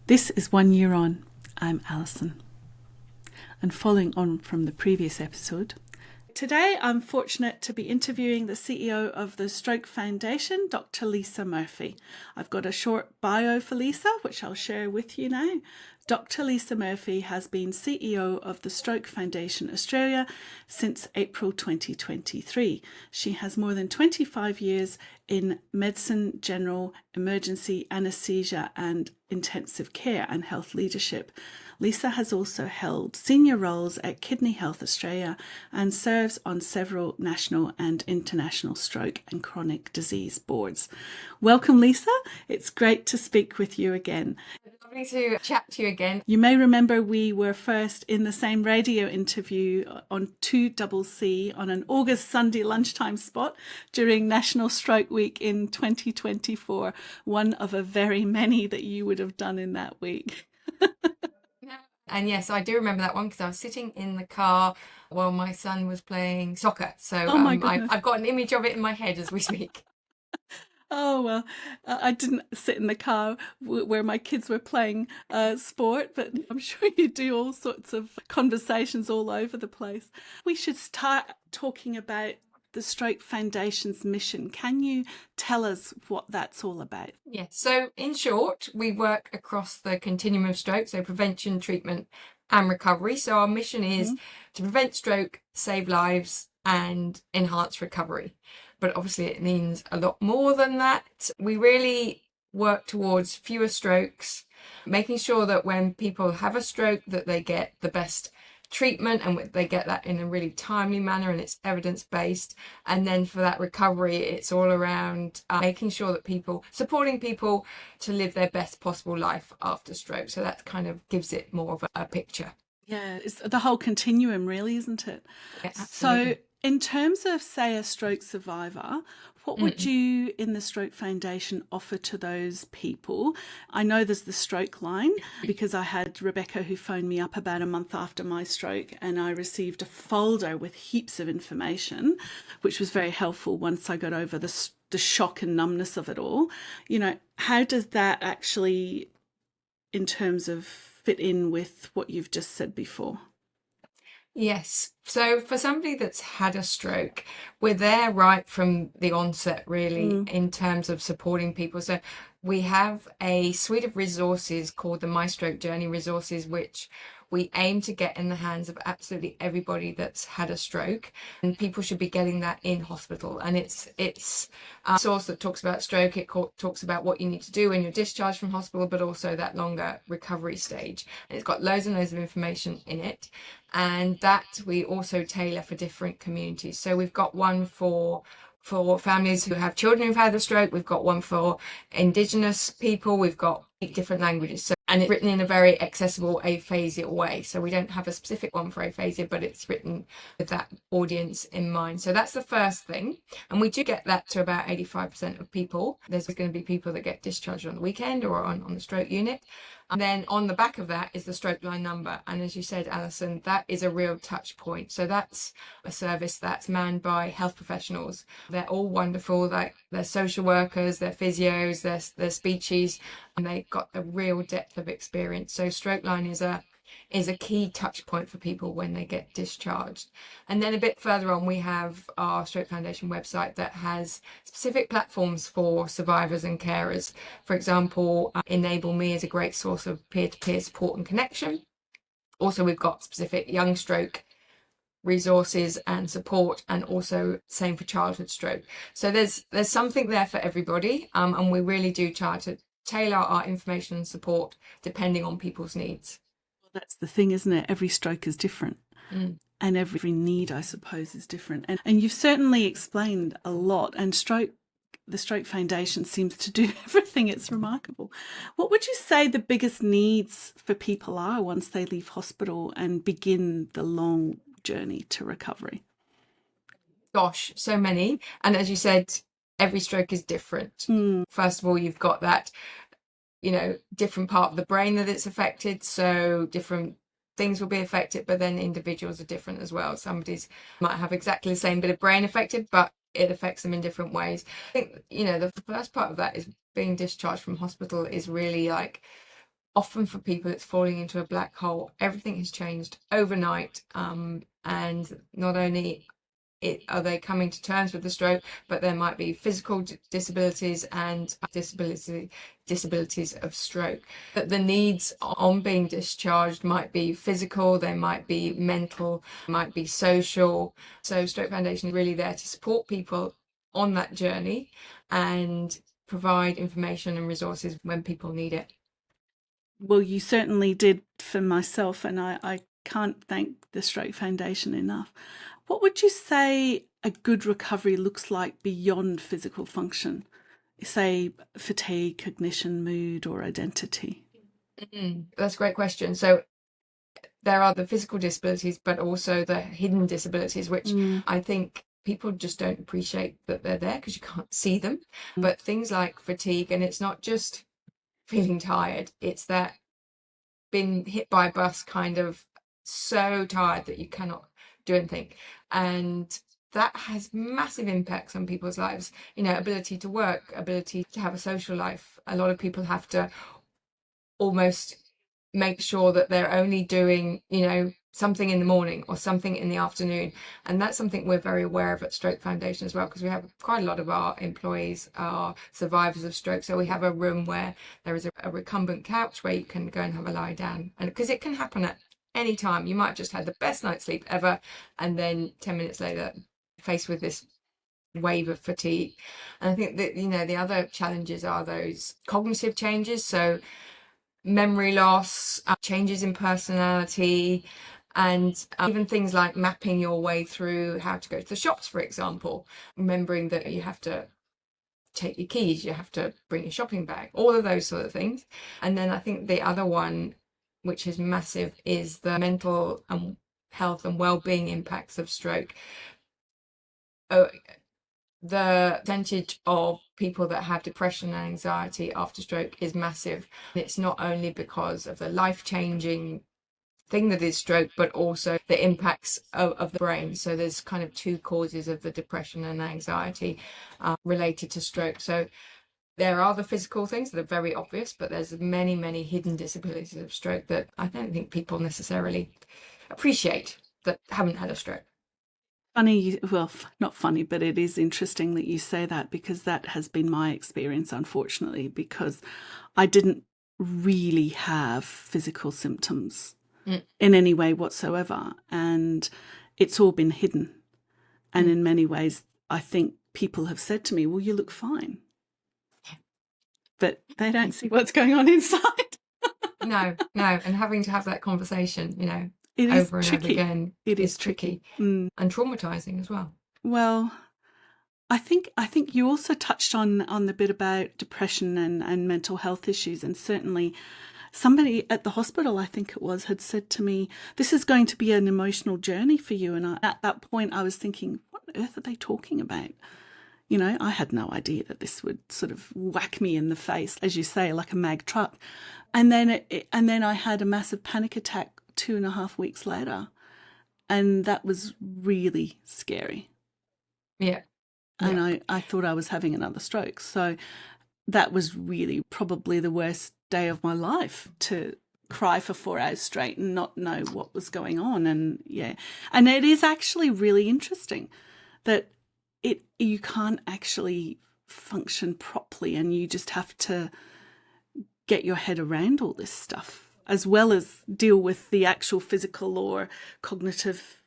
This is 1 year on. I'm Alison. And following on from the previous episode, today I'm fortunate to be interviewing the CEO of the Stroke Foundation, Dr. Lisa Murphy. I've got a short bio for Lisa, which I'll share with you now. Dr. Lisa Murphy has been CEO of the Stroke Foundation Australia since April 2023. She has more than 25 years in medicine, general, emergency, anaesthesia and intensive care and health leadership. Lisa has also held senior roles at Kidney Health Australia and serves on several national and international stroke and chronic disease boards. Welcome, Lisa. It's great to speak with you again. Lovely to chat to you again. You may remember we were first in the same radio interview on 2CC on an August Sunday lunchtime spot during National Stroke Week in 2024, one of a very many that you would have done in that week. And yes, I do remember that one because I was sitting in the car while my son was playing soccer. So I've got an image of it in my head as we speak. Oh, well, I didn't sit in the car where my kids were playing sport, but I'm sure you do all sorts of conversations all over the place. We should start talking about the Stroke Foundation's mission. Can you tell us what that's all about? Yes. So in short, we work across the continuum of stroke, so prevention, treatment and recovery. So our mission is to prevent stroke, save lives and enhance recovery. But obviously it means a lot more than that. We really work towards fewer strokes, making sure that when people have a stroke that they get the best treatment and they get that in a really timely manner and it's evidence-based. And then for that recovery, it's all around making sure that supporting people to live their best possible life after stroke. So that kind of gives it more of a picture. Yeah, it's the whole continuum really, isn't it? Yeah, absolutely. So in terms of, say, a stroke survivor, what would you in the Stroke Foundation offer to those people? I know there's the stroke line because I had Rebecca who phoned me up about a month after my stroke and I received a folder with heaps of information, which was very helpful once I got over the shock and numbness of it all. You know, how does that actually, in terms of fit in with what you've just said before? Yes. So for somebody that's had a stroke, we're there right from the onset, really, in terms of supporting people. So we have a suite of resources called the My Stroke Journey resources, which we aim to get in the hands of absolutely everybody that's had a stroke, and people should be getting that in hospital. And it's a source that talks about stroke. It talks about what you need to do when you're discharged from hospital, but also that longer recovery stage. And it's got loads and loads of information in it. And that we also tailor for different communities. So we've got one for families who have children who've had a stroke. We've got one for Indigenous people. We've got 8 different languages. So, and it's written in a very accessible aphasia way. So we don't have a specific one for aphasia, but it's written with that audience in mind. So that's the first thing. And we do get that to about 85% of people. There's going to be people that get discharged on the weekend or on the stroke unit. And then on the back of that is the stroke line number. And as you said, Alison, that is a real touch point. So that's a service that's manned by health professionals. They're all wonderful. They're social workers, they're physios, they're speechies, and they've got a real depth of experience. So stroke line is a key touch point for people when they get discharged. And then a bit further on, we have our Stroke Foundation website that has specific platforms for survivors and carers. For example, Enable Me is a great source of peer-to-peer support and connection. Also, we've got specific young stroke resources and support, and also same for childhood stroke. So there's something there for everybody, and we really do try to tailor our information and support depending on people's needs. That's the thing, isn't it? Every stroke is different. And every need, I suppose, is different. And you've certainly explained a lot. And the Stroke Foundation seems to do everything. It's remarkable. What would you say the biggest needs for people are once they leave hospital and begin the long journey to recovery? Gosh, so many. And as you said, every stroke is different. First of all, you've got that different part of the brain that it's affected, so different things will be affected, but then individuals are different as well. Somebody's might have exactly the same bit of brain affected, but it affects them in different ways. I think the first part of that is being discharged from hospital is really like often for people, it's falling into a black hole. Everything has changed overnight. And not only are they coming to terms with the stroke, but there might be physical disabilities and disabilities of stroke. That the needs on being discharged might be physical, they might be mental, might be social. So Stroke Foundation is really there to support people on that journey and provide information and resources when people need it. Well, you certainly did for myself, and I can't thank the Stroke Foundation enough. What would you say a good recovery looks like beyond physical function? Say fatigue, cognition, mood, or identity? That's a great question. So there are the physical disabilities, but also the hidden disabilities, which I think people just don't appreciate that they're there because you can't see them. But things like fatigue, and it's not just feeling tired, it's that been hit by a bus, kind of so tired that you cannot do anything. And that has massive impacts on people's lives, ability to work, ability to have a social life. A lot of people have to almost make sure that they're only doing, something in the morning or something in the afternoon. And that's something we're very aware of at Stroke Foundation as well, because we have quite a lot of our employees are survivors of stroke. So we have a room where there is a recumbent couch where you can go and have a lie down. And because it can happen at any time, you might have just had the best night's sleep ever, and then 10 minutes later, faced with this wave of fatigue. And I think that, the other challenges are those cognitive changes. So memory loss, changes in personality, and even things like mapping your way through how to go to the shops, for example, remembering that you have to take your keys, you have to bring your shopping bag, all of those sort of things. And then I think the other one, which is massive, is the mental health and well-being impacts of stroke. The percentage of people that have depression and anxiety after stroke is massive. It's not only because of the life-changing thing that is stroke, but also the impacts of the brain. So there's kind of two causes of the depression and anxiety related to stroke. So there are the physical things that are very obvious, but there's many, many hidden disabilities of stroke that I don't think people necessarily appreciate that haven't had a stroke. Funny, well, not funny, but it is interesting that you say that, because that has been my experience, unfortunately, because I didn't really have physical symptoms in any way whatsoever, and it's all been hidden. And in many ways, I think people have said to me, well, you look fine. But they don't see what's going on inside. No. And having to have that conversation, it is over and tricky. over again, it is tricky. And traumatizing as well. Well, I think you also touched on the bit about depression and mental health issues, and certainly somebody at the hospital, I think it was, had said to me, this is going to be an emotional journey for you. And at that point I was thinking, what on earth are they talking about? I had no idea that this would sort of whack me in the face, as you say, like a mag truck. And then I had a massive panic attack 2.5 weeks later. And that was really scary. Yeah. And I thought I was having another stroke. So that was really probably the worst day of my life, to cry for 4 hours straight and not know what was going on. And and it is actually really interesting that you can't actually function properly, and you just have to get your head around all this stuff, as well as deal with the actual physical or cognitive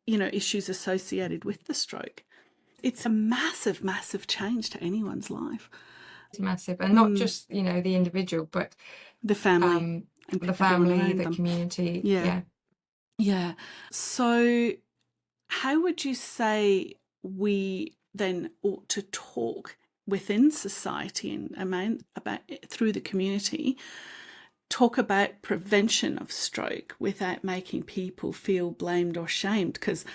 issues associated with the stroke. It's a massive, massive change to anyone's life. It's massive, and not just the individual, but the family, the community. Yeah. So how would you say we then ought to talk within society and about through the community, talk about prevention of stroke without making people feel blamed or shamed? Because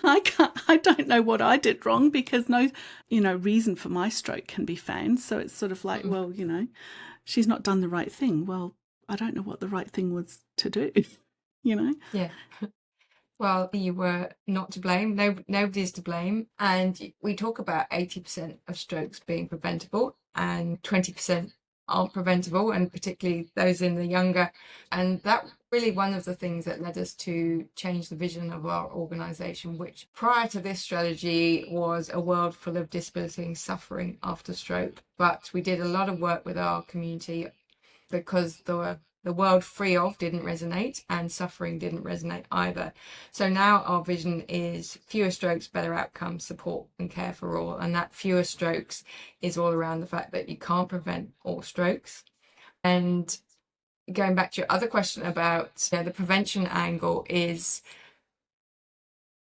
I don't know what I did wrong, because no reason for my stroke can be found. So it's sort of like, well, she's not done the right thing. Well, I don't know what the right thing was to do. Yeah. Well, you were not to blame. No, nobody's to blame. And we talk about 80% of strokes being preventable and 20% aren't preventable, and particularly those in the younger. And that really one of the things that led us to change the vision of our organisation, which prior to this strategy was a world full of disability and suffering after stroke. But we did a lot of work with our community because the world free of didn't resonate and suffering didn't resonate either. So now our vision is fewer strokes, better outcomes, support and care for all. And that fewer strokes is all around the fact that you can't prevent all strokes. And going back to your other question about the prevention angle is,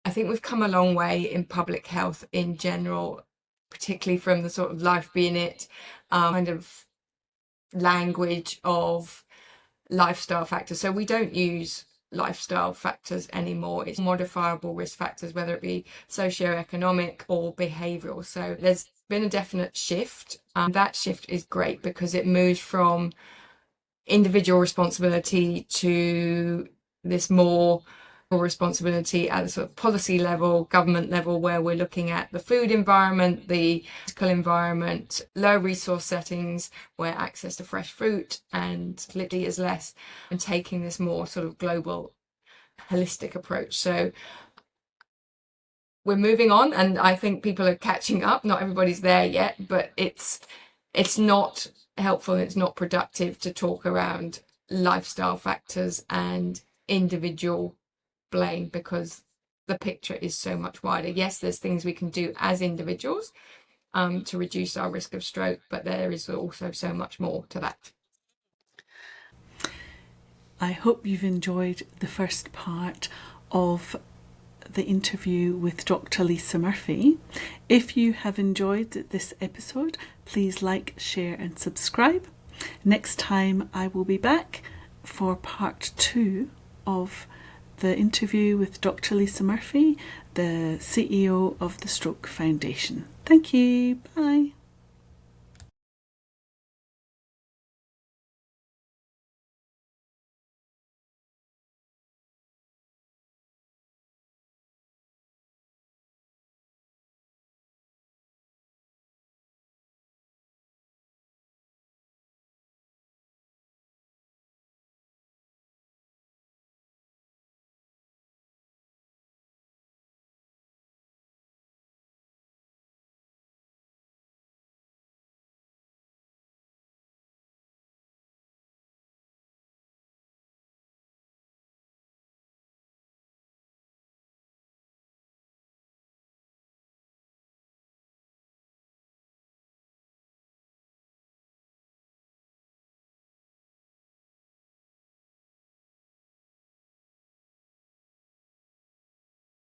I think we've come a long way in public health in general, particularly from the sort of life being it kind of language of lifestyle factors. So we don't use lifestyle factors anymore. It's modifiable risk factors, whether it be socioeconomic or behavioural. So there's been a definite shift. That shift is great because it moves from individual responsibility to this more responsibility at the sort of policy level, government level, where we're looking at the food environment, the physical environment, low resource settings where access to fresh fruit and literally is less, and taking this more sort of global holistic approach. So we're moving on, and I think people are catching up. Not everybody's there yet, but it's not helpful and it's not productive to talk around lifestyle factors and individual blame, because the picture is so much wider. Yes, there's things we can do as individuals to reduce our risk of stroke, but there is also so much more to that. I hope you've enjoyed the first part of the interview with Dr. Lisa Murphy. If you have enjoyed this episode, please like, share and subscribe. Next time I will be back for part 2 of the interview with Dr. Lisa Murphy, the CEO of the Stroke Foundation. Thank you. Bye.